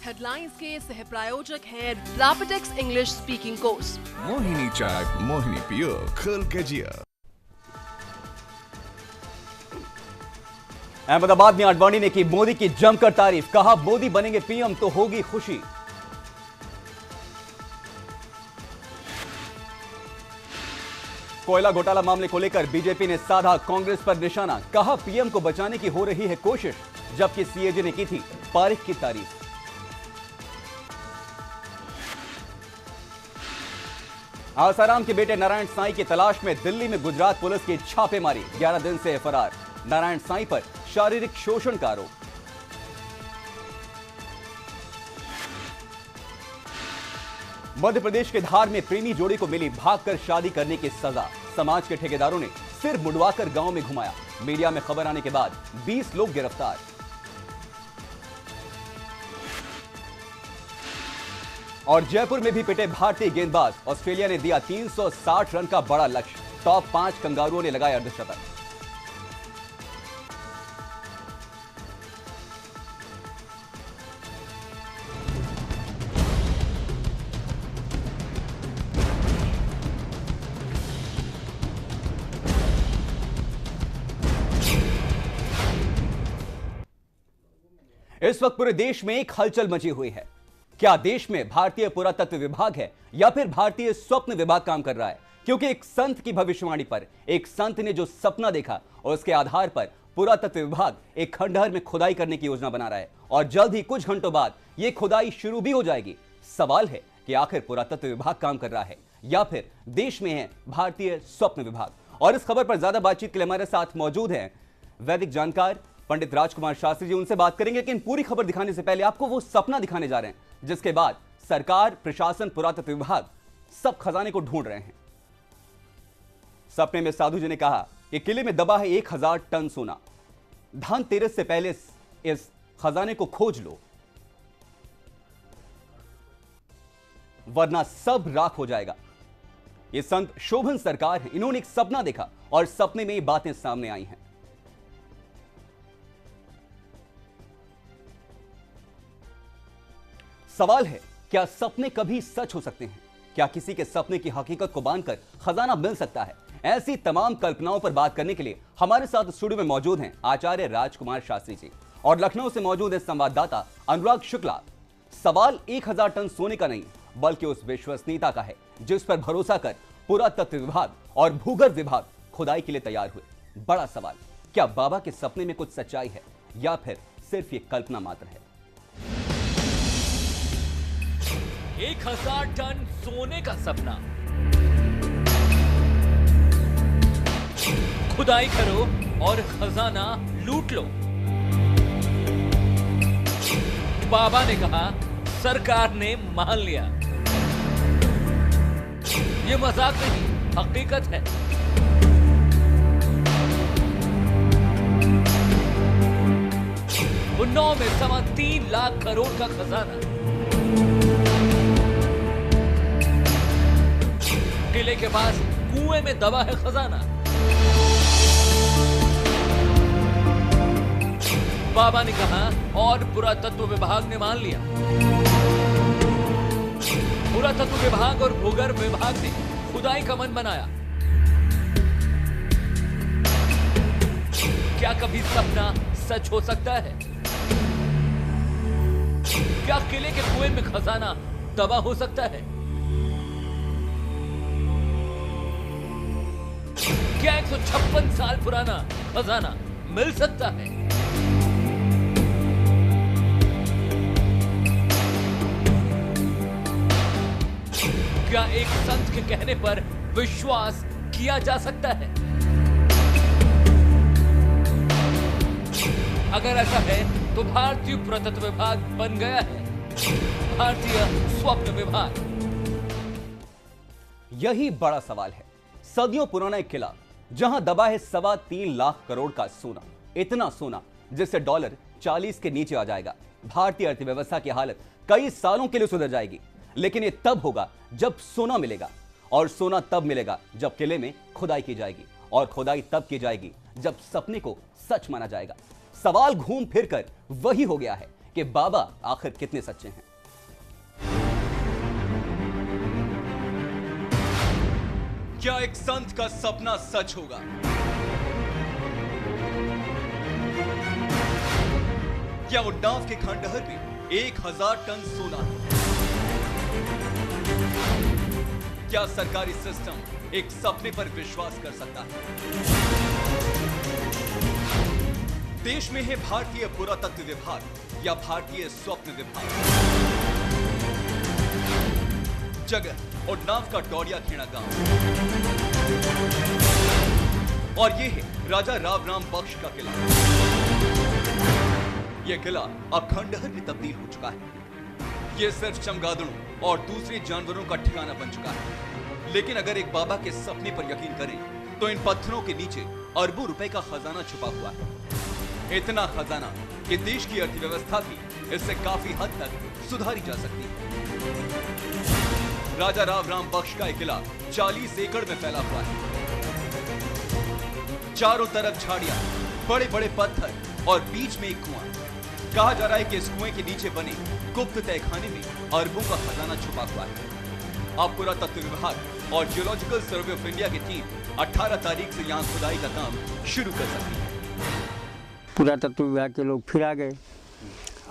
Headlines के सह प्रायोजक हैं Rapidex English speaking course. Mohini चाय, मोहिनी पियो, खुल के जिया। अहमदाबाद में आडवाणी ने की मोदी की जमकर तारीफ, कहा मोदी बनेंगे पीएम तो होगी खुशी। कोयला घोटाला मामले को लेकर बीजेपी ने साधा कांग्रेस पर निशाना, कहा पीएम को बचाने की हो रही है कोशिश, जबकि सीएजी ने की थी पारिक की तारीफ। आसाराम के बेटे नारायण साईं की तलाश में दिल्ली में गुजरात पुलिस की छापेमारी, 11 दिन से फरार। नारायण साईं पर शारीरिक शोषण का आरोप। मध्य प्रदेश के धार में प्रेमी जोड़ी को मिली भागकर शादी करने की सजा, समाज के ठेकेदारों ने सिर मुड़वाकर गांव में घुमाया। मीडिया में खबर आने के बाद 20 लोग गिरफ्तार। और जयपुर में भी पिटे भारतीय गेंदबाज, ऑस्ट्रेलिया ने दिया 360 रन का बड़ा लक्ष्य, टॉप 5 कंगारुओं ने लगाए अर्धशतक। इस वक्त पूरे देश में एक हलचल मची हुई है। क्या देश में भारतीय पुरातत्व विभाग है या फिर भारतीय स्वप्न विभाग काम कर रहा है? क्योंकि एक संत की भविष्यवाणी पर, एक संत ने जो सपना देखा और उसके आधार पर पुरातत्व विभाग एक खंडहर में खुदाई करने की योजना बना रहा है और जल्द ही कुछ घंटों बाद यह खुदाई शुरू भी हो जाएगी। सवाल है कि आखिर पुरातत्व विभाग काम कर रहा है या फिर देश में है भारतीय स्वप्न विभाग? और इस खबर पर ज्यादा बातचीत के लिए हमारे साथ मौजूद हैं वैदिक जानकार पंडित राजकुमार शास्त्री जी, उनसे बात करेंगे। लेकिन पूरी खबर दिखाने से पहले आपको वो सपना दिखाने जा रहे हैं जिसके बाद सरकार, प्रशासन, पुरातत्व विभाग सब खजाने को ढूंढ रहे हैं। सपने में साधु जी ने कहा कि किले में दबा है 1000 टन सोना, धनतेरस से पहले इस खजाने को खोज लो वरना सब राख हो जाएगा। ये संत शोभन सरकार है, इन्होंने एक सपना देखा और सपने में ये बातें सामने आई हैं। सवाल है, क्या सपने कभी सच हो सकते हैं? क्या किसी के सपने की हकीकत को बांधकर खजाना मिल सकता है? ऐसी तमाम कल्पनाओं पर बात करने के लिए हमारे साथ स्टूडियो में मौजूद हैं आचार्य राजकुमार शास्त्री जी और लखनऊ से मौजूद है संवाददाता अनुराग शुक्ला। सवाल 1000 टन सोने का नहीं बल्कि उस विश्वसनीयता का है जिस पर भरोसा कर पुरातत्व विभाग और भूगर्भ विभाग खुदाई के लिए तैयार हुए। बड़ा सवाल, क्या बाबा के सपने में कुछ सच्चाई है या फिर सिर्फ ये कल्पना मात्र है? 1000 टन सोने का सपना, खुदाई करो और खजाना लूट लो। बाबा ने कहा, सरकार ने मान लिया। ये मजाक नहीं, हकीकत है। उन्नाव में 3.25 लाख करोड़ का खजाना, किले के पास कुएं में दबा है खजाना। बाबा ने कहा और पुरातत्व विभाग ने मान लिया। पुरातत्व विभाग और भूगर्भ विभाग ने खुदाई का मन बनाया। क्या कभी सपना सच हो सकता है? क्या किले के कुएं में खजाना दबा हो सकता है? क्या 156 साल पुराना खजाना मिल सकता है? क्या एक संत के कहने पर विश्वास किया जा सकता है? अगर ऐसा है तो भारतीय पुरातत्व विभाग बन गया है भारतीय स्वप्न विभाग। यही बड़ा सवाल है। सदियों पुराना एक किला जहां दबा है 3.25 लाख करोड़ का सोना, इतना सोना जिससे डॉलर 40 के नीचे आ जाएगा। भारतीय अर्थव्यवस्था की हालत कई सालों के लिए सुधर जाएगी। लेकिन यह तब होगा जब सोना मिलेगा, और सोना तब मिलेगा जब किले में खुदाई की जाएगी, और खुदाई तब की जाएगी जब सपने को सच माना जाएगा। सवाल घूम फिर कर वही हो गया है कि बाबा आखिर कितने सच्चे हैं। क्या एक संत का सपना सच होगा? क्या उन्नाव के खंडहर में 1000 टन सोना है? क्या सरकारी सिस्टम एक सपने पर विश्वास कर सकता है? देश में है भारतीय पुरातत्व विभाग या भारतीय स्वप्न विभाग। जगह उन्नाव का डोडिया खेड़ा गांव और यह है राजा रावराम बख्श का किला। यह किला अब खंडहर में तब्दील हो चुका है। यह सिर्फ चमगादड़ों और दूसरे जानवरों का ठिकाना बन चुका है। लेकिन अगर एक बाबा के सपने पर यकीन करें तो इन पत्थरों के नीचे अरबों रुपए का खजाना छुपा हुआ है। इतना खजाना कि देश की अर्थव्यवस्था भी इससे काफी हद तक सुधारी जा सकती है। राजा रावराम बख्श का किला 40 एकड़ में फैला हुआ है। चारों तरफ झाड़ियां, बड़े बड़े पत्थर और बीच में एक कुआं। कहा जा रहा है कि इस कुएं के नीचे बने गुप्त तहखाने में अरबों का खजाना छुपा हुआ है। अब पुरातत्व विभाग और जियोलॉजिकल सर्वे ऑफ इंडिया की टीम 18 तारीख से यहां खुदाई का काम शुरू कर सकती है। पुरातत्व विभाग के लोग फिर आ गए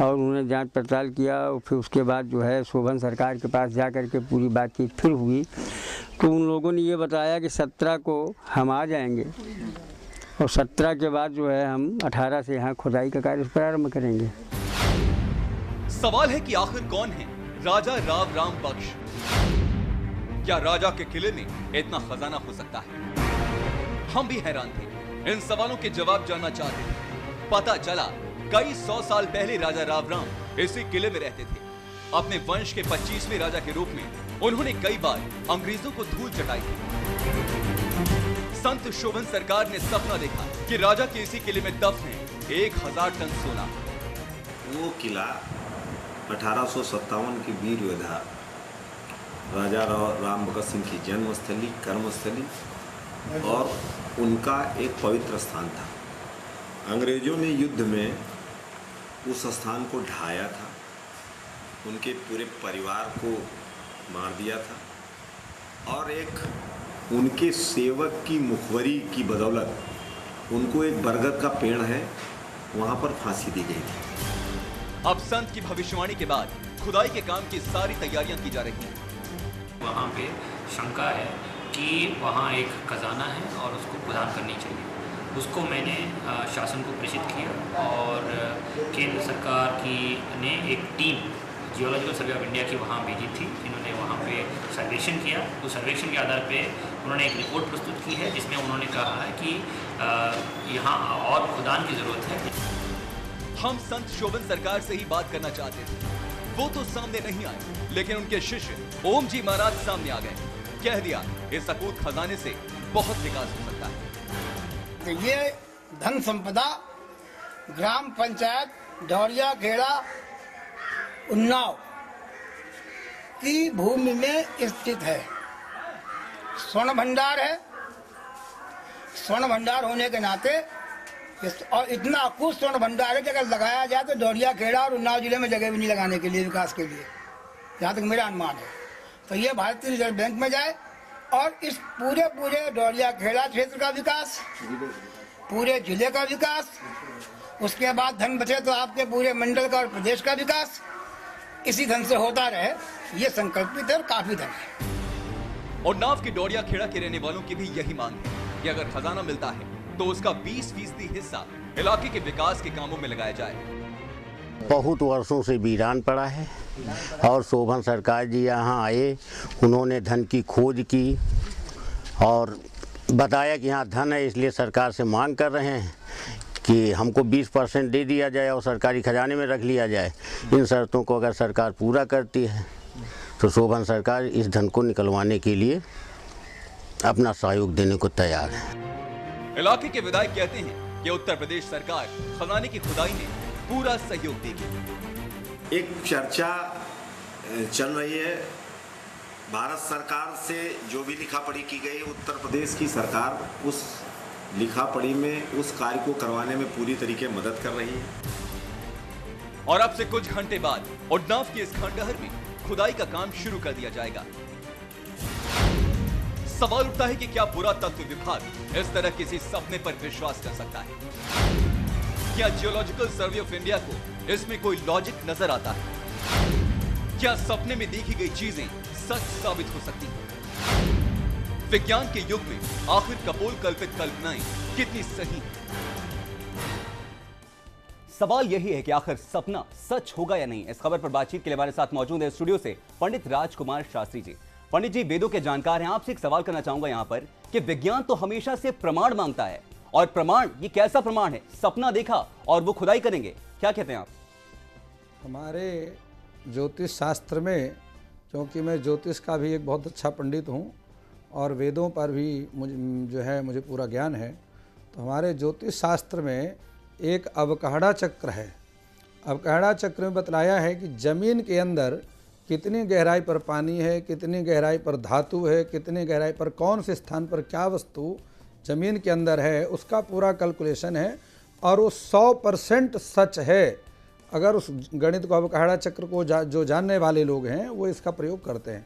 और उन्होंने जांच पड़ताल किया और फिर उसके बाद जो है शोभन सरकार के पास जा कर के पूरी बातचीत फिर हुई तो उन लोगों ने ये बताया कि 17 को हम आ जाएंगे और 17 के बाद जो है हम 18 से यहाँ खुदाई का कार्य प्रारंभ करेंगे। सवाल है कि आखिर कौन है राजा रावराम बख्श? क्या राजा के किले में इतना खजाना हो सकता है? हम भी हैरान थे, इन सवालों के जवाब जानना चाहते थे। पता चला कई 100 साल पहले राजा रावराम इसी किले में रहते थे। अपने वंश के 25वें राजा के रूप में उन्होंने कई बार अंग्रेजों को धूल चटाई थी। संत शोभन सरकार ने सपना देखा कि राजा के इसी किले में दफन है 1000 टन सोना। वो किला 1857 की वीर योद्धा राजा राम भगत सिंह की जन्मस्थली, कर्मस्थली और उनका एक पवित्र स्थान था। अंग्रेजों ने युद्ध में उस स्थान को ढाया था, उनके पूरे परिवार को मार दिया था और एक उनके सेवक की मुखबरी की बदौलत उनको एक बरगद का पेड़ है वहाँ पर फांसी दी गई थी। अब संत की भविष्यवाणी के बाद खुदाई के काम की सारी तैयारियां की जा रही हैं। वहाँ पे शंका है कि वहाँ एक खजाना है और उसको प्रदान करनी चाहिए। उसको मैंने शासन को प्रेषित किया और केंद्र सरकार की ने एक team geological survey of India की वहाँ भेजी थी। इन्होंने वहाँ पे सर्वेक्षण किया। उस सर्वेक्षण के आधार पे उन्होंने एक रिपोर्ट प्रस्तुत की है जिसमें उन्होंने कहा है कि यहाँ और खुदान की ज़रूरत है। हम संत शोभन सरकार से ही बात करना चाहते थे, वो तो सामने नहीं आए, लेकिन उनके शिष्य ओम जी महाराज सामने आ गए। कह दिया इस अकूत खजाने से बहुत विकास हो सकता है। ये धन संपदा ग्राम पंचायत डोडिया खेड़ा उन्नाव की भूमि में स्थित है। स्वर्ण भंडार है। स्वर्ण भंडार होने के नाते और इतना अकूत स्वर्ण भंडार है कि अगर लगाया जाए तो डोडिया खेड़ा और उन्नाव जिले में जगह भी नहीं लगाने के लिए, विकास के लिए, जहाँ तक मेरा अनुमान है। तो ये भारतीय रिजर्व बैंक में जाए और इस पूरे डोडिया खेड़ा क्षेत्र का विकास, पूरे जिले का विकास, उसके बाद धन बचे तो आपके पूरे मंडल का और प्रदेश का विकास इसी धन से होता रहे, ये संकल्पित है और काफी धन है। उन्नाव की डोडिया खेड़ा के रहने वालों की भी यही मांग है कि अगर खजाना मिलता है तो उसका 20% हिस्सा इलाके के विकास के कामों में लगाया जाए। बहुत वर्षों से वीरान पड़ा है और शोभन सरकार जी यहाँ आए, उन्होंने धन की खोज की और बताया कि यहाँ धन है, इसलिए सरकार से मांग कर रहे हैं कि हमको 20% दे दिया जाए और सरकारी खजाने में रख लिया जाए। इन शर्तों को अगर सरकार पूरा करती है तो शोभन सरकार इस धन को निकलवाने के लिए अपना सहयोग देने को तैयार है। इलाके के विधायक कहते हैं कि उत्तर प्रदेश सरकार खजाने की खुदाई में पूरा सहयोग देगी। एक चर्चा चल रही है, भारत सरकार से जो भी लिखा पढ़ी की गई, उत्तर प्रदेश की सरकार उस लिखा पढ़ी में उस कार्य को करवाने में पूरी तरीके मदद कर रही है। और अब से कुछ घंटे बाद उन्नाव के इस खंडहर में खुदाई का काम शुरू कर दिया जाएगा। सवाल उठता है कि क्या पुरातत्व विभाग इस तरह किसी सपने पर विश्वास कर सकता है? क्या जियोलॉजिकल सर्वे ऑफ इंडिया को इसमें कोई लॉजिक नजर आता है? क्या सपने में देखी गई चीजें सच साबित हो सकती हैं? विज्ञान के युग में आखिर कपोल कल्पित कल्पनाएं कितनी सही हैं? सवाल यही है कि आखिर सपना सच होगा या नहीं। इस खबर पर बातचीत के लिए हमारे साथ मौजूद है स्टूडियो से पंडित राजकुमार शास्त्री जी। पंडित जी वेदों के जानकार हैं। आपसे एक सवाल करना चाहूंगा यहां पर कि विज्ञान तो हमेशा से प्रमाण मांगता है, और प्रमाण ये कैसा प्रमाण है? सपना देखा और वो खुदाई करेंगे, क्या कहते हैं आप? हमारे ज्योतिष शास्त्र में, क्योंकि मैं ज्योतिष का भी एक बहुत अच्छा पंडित हूँ और वेदों पर भी मुझे पूरा ज्ञान है, तो हमारे ज्योतिष शास्त्र में एक अवकहड़ा चक्र है। अवकहड़ा चक्र में बतलाया है कि जमीन के अंदर कितनी गहराई पर पानी है, कितनी गहराई पर धातु है, कितनी गहराई पर कौन से स्थान पर क्या वस्तु जमीन के अंदर है, उसका पूरा कैलकुलेशन है और वो 100% सच है। अगर उस गणित को, अवकहड़ा चक्र को जो जानने वाले लोग हैं वो इसका प्रयोग करते हैं।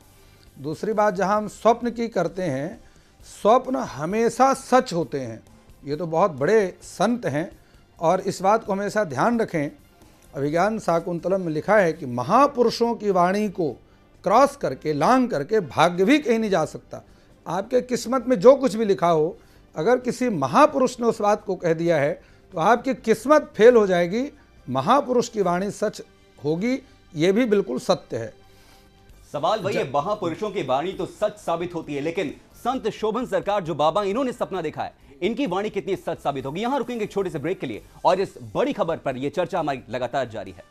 दूसरी बात, जहाँ हम स्वप्न की करते हैं, स्वप्न हमेशा सच होते हैं। ये तो बहुत बड़े संत हैं और इस बात को हमेशा ध्यान रखें। अभिज्ञान शाकुंतलम में लिखा है कि महापुरुषों की वाणी को क्रॉस करके, लांघ करके भाग्य भी कहीं नहीं जा सकता। आपके किस्मत में जो कुछ भी लिखा हो, अगर किसी महापुरुष ने उस बात को कह दिया है तो आपकी किस्मत फेल हो जाएगी। महापुरुष की वाणी सच होगी, ये भी बिल्कुल सत्य है। सवाल वही है, महापुरुषों की वाणी तो सच साबित होती है, लेकिन संत शोभन सरकार जो बाबा इन्होंने सपना देखा है, इनकी वाणी कितनी सच साबित होगी? यहां रुकेंगे एक छोटे से ब्रेक के लिए और इस बड़ी खबर पर यह चर्चा हमारी लगातार जारी है।